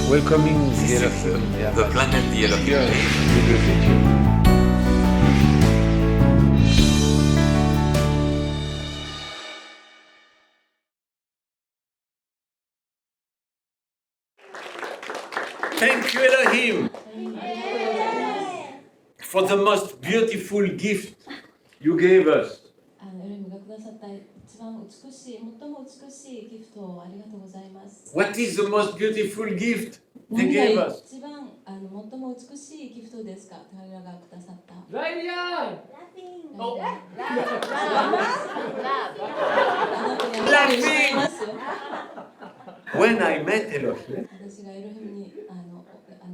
welcoming Sí, the sí, Elohim. Yeah. the planet, the Elohim. Here, we greet you. Thank you, Elohim, for the most beautiful gift you gave us. エロヒムがくださった一番美しい、最も美しいギフトをありがとうございます。What is the most beautiful gift they 何 gave が us? 一番最も美しいギフトですか？彼らがくださった。ライアン When I met Elohim, 私がエロヒムに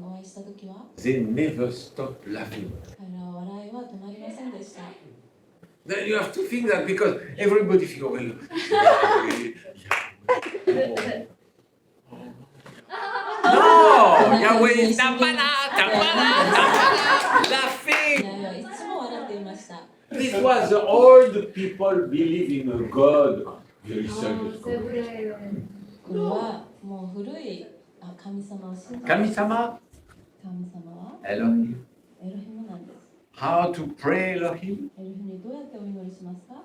お会いしたときは、 they never stopped laughing. 彼らは笑いは止まりませんでした。 Then you have to think that because everybody thinks, well, no, Yahweh is tapana, laughing. いやいつも笑っていました。 This was the old people believe in a God. Very serious. これはもう古い神様を信じて、神様神様は Elohim. エロヒムなんです。 How to pray Elohim? エロヒムにどうやってお祈りしますか？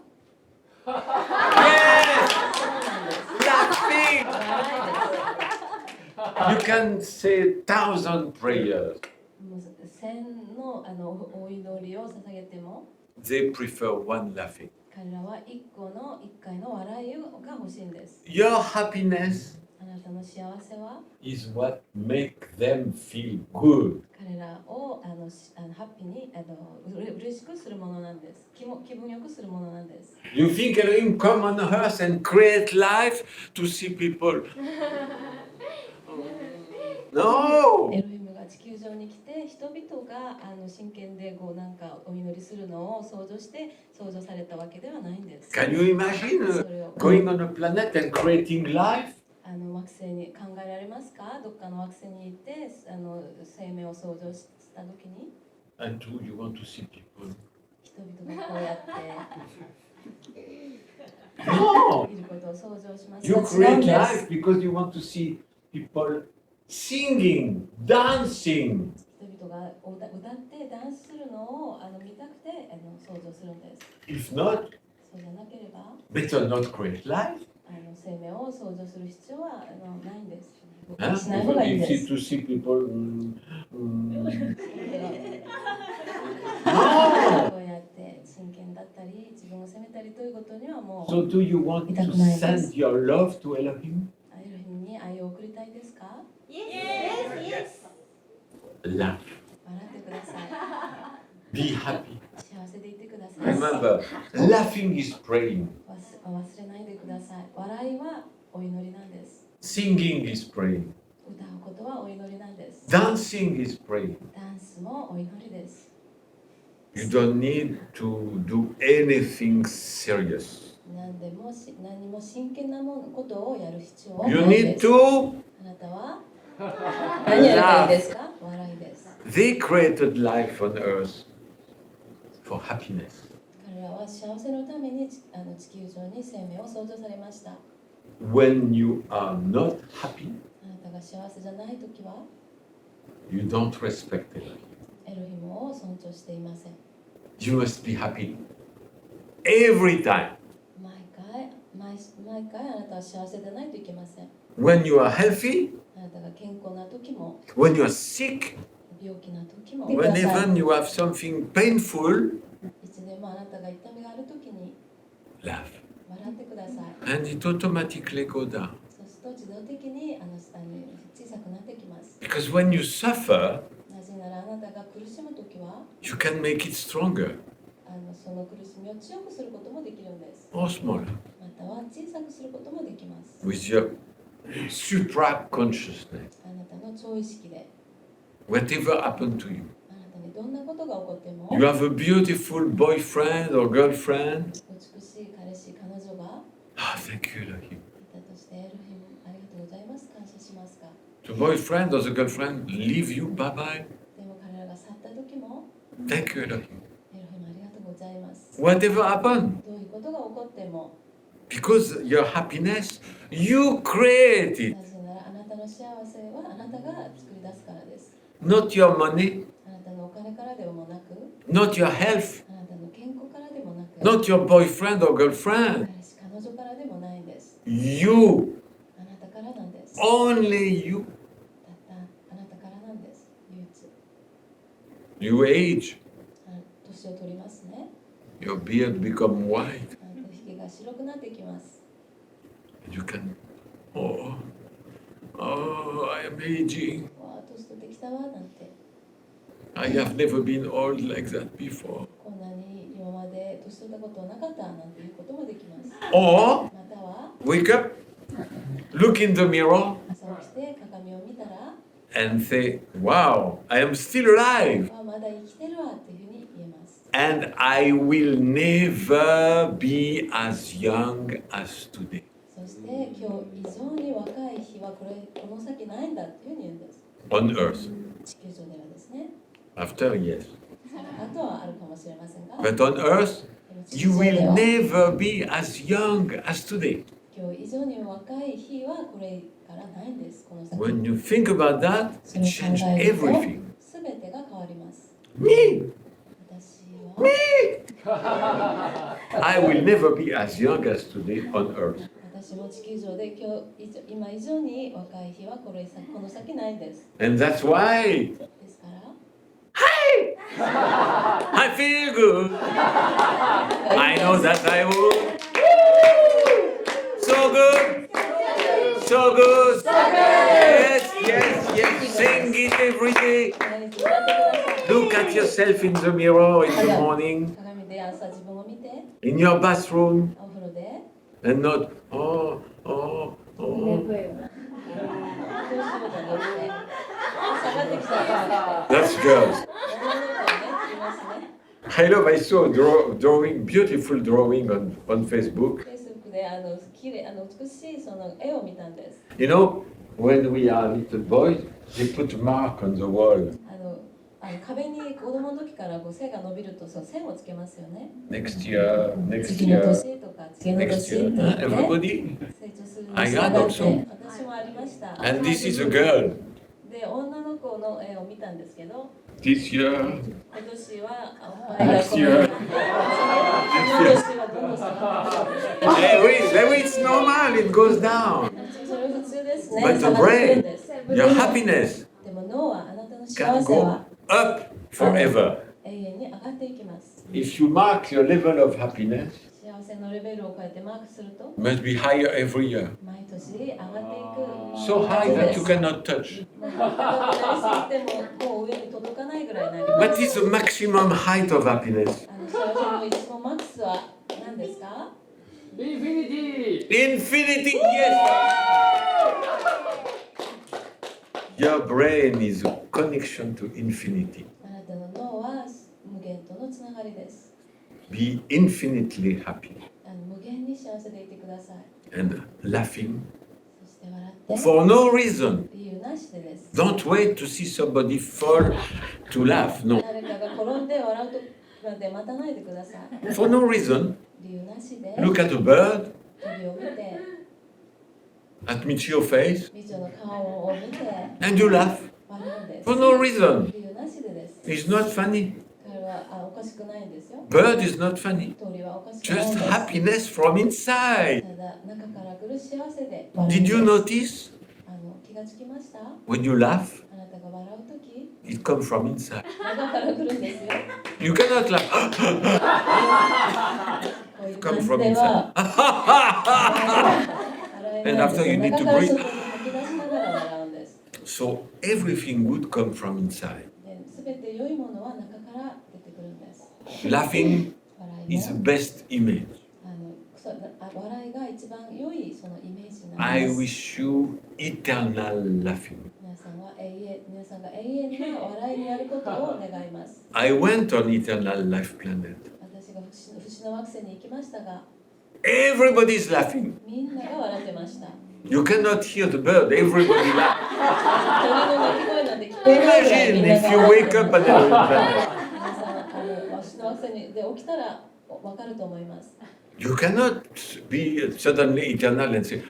Yes! そうなんです。 Laughing! 笑いです。 You can say 1,000 prayers. もう千のお祈りを捧げても、 They prefer one laughing. 彼らは一回の笑いが欲しいんです。 Your happiness あなたの幸せは is what make them feel good. 彼らをハッピーに嬉しくするものなんです。気分よくするものなんです。 You think Elohim come on earth and create life to see people? No! エロヒムが地球上に来て人々が真剣でなんかお祈りするのを想像して創造されたわけではないんです。 Can you imagine それを going on a planet and creating life? 惑星に考えられますか？どっかの惑星に行って生命を創造した時に And do you want to see people? 人々がこうやって No! いることを想像します。 You 違うん create です。 life because you want to see people singing, dancing. 人々が歌ってダンスするのを見たくて想像するんです。 If not, そうじゃなければ better not create life. 生命を想像する必要はないんです。 Huh? しない方がいいで If す。 to see people. こ No! うやって真剣だったり自分を責めたりということにはもう So, do you want to send your love to Elohim? エロヒムに愛を送りたいですか？ Laugh. 笑ってください。 Be happy. 幸せでいてください。 Remember, laughing is praying. 忘れないでください。笑いはお祈りなんです。 Singing is praying. 歌うことはお祈りなんです。 Dancing is praying. ダンスもお祈りです。 You don't need to do anything serious. 何も真剣なことをやる必要は You ないで need す。 to あなたは何やりたいですか？笑いです。 They created life on earth for happiness. 彼らは幸せのために地球上に生命を創造されました。 When you are not happy, あなたが幸せじゃないときは you don't respect it. エロヒムを尊重していません。 You must be happy every time. 毎回あなたは幸せでないといけません。 When you are healthy, あなたが健康な時も when you are sick, 病気な時も when even you have something painful, いつでもあなたが痛みがある時に laugh. 笑ってください。 And it automatically goes down. そうすると自動的に小さくなってきます。 Because when you suffer, なぜならあなたが苦しむ時は you can make it stronger その苦しみを強くすることもできるんです。 or smaller または小さくすることもできます。 with your supra consciousness. あなたの超意識で Whatever happened to you, あなたにどんなことが起こっても you have a beautiful boyfriend or girlfriend. 美しい彼氏、彼女が Ah, thank you, Elohim. いたとしてエロヒムありがとうございます。感謝しますが。 The boyfriend or the girlfriend leave you, bye bye. でも彼らが去った時も Thank you, Elohim. エロヒムありがとうございます。 Whatever happened, どういうことが起こっても because your happiness, you create it. なぜならあなたの幸せはあなたが作り出すからです。 not your money, あなたのお金からでもなく、 not your health, あなたの健康からでもなく、 not your boyfriend or girlfriend. 彼氏彼女からでもないんです。 You, あなたからなんです。 only you. たったあなたからなんです。唯一。 You age, 年を取りますね。 your beard become white. ひげが白くなってきます。 You can, oh, I am aging. わあ、年取ってきたわなんて。 I have never been old like that before. こんなに今まで年取ったことはなかったなんていうこともできます。 Or または wake up, look in the mirror, 朝起きて鏡を見たら、 and say, wow, I am still alive. まだ生きてるわっていうふうに言えます。 And I will never be as young as today. そして今日以上に若い日はこの先ないんだっていうふうに言うんです。 On earth. 地球上ではですね。 After, yes. あとはあるかもしれませんが、 But on earth, でも地 you 球上で will は never be as young as today. 今日以上に若い日はこれからないんです。この先。 When you think about that, そ it れを考 changes えると everything. すべてが変わります。 Me! 私は I will never be as young as today on earth. 私も地球上で今以上に若い日はこの先ないんです。 And that's why ですから I feel good. I know that I will. So good. So good. Yes, yes, yes. Sing it every day. 毎日歌ってください。 Look at yourself in the mirror in the morning, 鏡で朝自分を見て、 in your bathroom, お風呂で and not, oh. どうするかどうして下がってきたら That's girls. I love, I saw a drawing, beautiful drawing on Facebook. Facebook で美しいその絵を見たんです。 You know, when we are little boys, they put mark on the wall. 壁に子供の時からこう背が伸びるとその線をつけますよね。 Next year, next 次の year, 年とか次の next 年 year. って言ってね。 Everybody. 成長するに I 従 had って also. 私もありました。 And this is a girl. で女の子の絵を見たんですけど、 This year, 今年はおっぱいが next この year. 次の年はどんどん下がってくる。 It's normal, it goes down. それ普通ですね。 But the 下がってくるん brain, です。 your happiness でも脳はあなたの can 幸せ go は up forever. 永遠に上がっていきます。 If you mark your level of happiness, 幸せのレベルをこうやってマークすると must be higher every year. 毎年上がっていく。 So high that you cannot touch. 高くなりすぎてももう上に届かないぐらいになります。 What is the maximum height of happiness? 幸せの一番マックスは何ですか？ Infinity! Infinity, yes! Your brain is a connection to infinity. あなたの脳は無限とのつながりです。 Be infinitely happy 無限に幸せでいてください。 and laughing そして笑って。 for no reason. 理由なしでです。 Don't wait to see somebody fall to laugh. No. 誰かが転んで笑うとまで待たないでください。 For no reason. 理由なしで Look at a bird, 鳥を見て、 at Michio's face, 美女の顔を見て and you laugh. 笑うんです。 For no reason. 理由なしでです。 It's not funny. 彼はおかしくないんですよ。 Bird is not funny. 鳥はおかしくないん Just です。 happiness from inside. ただ中から来る幸せで。 Did you notice 気がつきました？ when you laugh, あなたが笑うとき、 it comes from inside. 中から来るんですよ。 You cannot laugh. こういう Come 感じ from で inside. は。 And after you need to 中から breathe. 外に吐き出しながら笑うんです。 So everything good comes from inside. すべて良いものは中から出てくるんです。 Laughing 笑い is the も best image. 笑いが一番良いそのイメージにな I ります。 wish you eternal laughing. 皆さんが永遠な笑いになることを願います。 I went on eternal life planet. 私が星の惑星に行きましたが、 Everybody's laughing. みんなが笑ってました。 You cannot hear the bird. Everybody laughs. 鳥の鳴き声なんて聞こえないぐらいみん Imagine な if が you wake up and everybody. 皆さん星の惑星で起きたらわかると思います。 You cannot be suddenly eternal and say,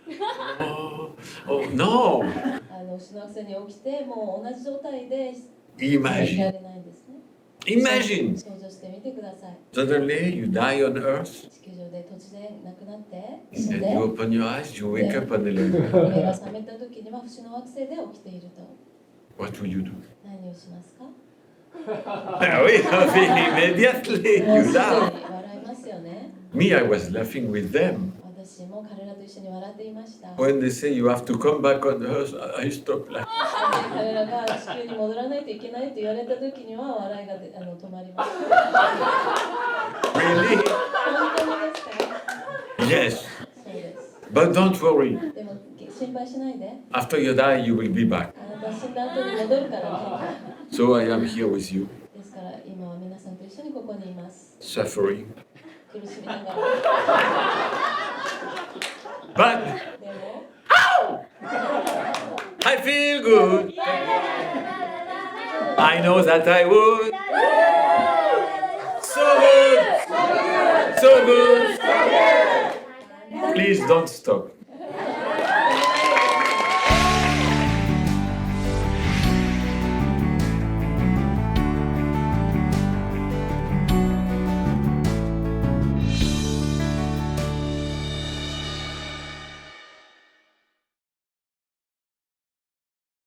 oh, Oh no! 死の惑星に起きてもう同じ状態でいら Imagine. れないんですね。 Imagine. 想像してみてください。 Suddenly you die on Earth 地球上で突然亡くなって死ん and で you open your eyes, you wake up on the land. 目が覚めた時には星の惑星で起きていると What will you do? 何をしますか？ Ah oui, immediately もう you すぐに laugh. 笑いますよね。 Me, I was laughing with them. 私も彼らと一緒に笑っていました。 When they say you have to come back on Earth, I stop laughing. 彼らが地球に戻らないといけないと言われた時には笑いが止まります。 Really? 本当にですか？ Yes. そうです。 But don't worry. でも心配しないで。 After you die, you will be back. あなた死んだ後に戻るからね。 So I am here with you, ですから今は皆さんと一緒にここにいます。 suffering. 苦しみながら。 But でも I feel good. I know that I would. So good. So good. Please don't stop.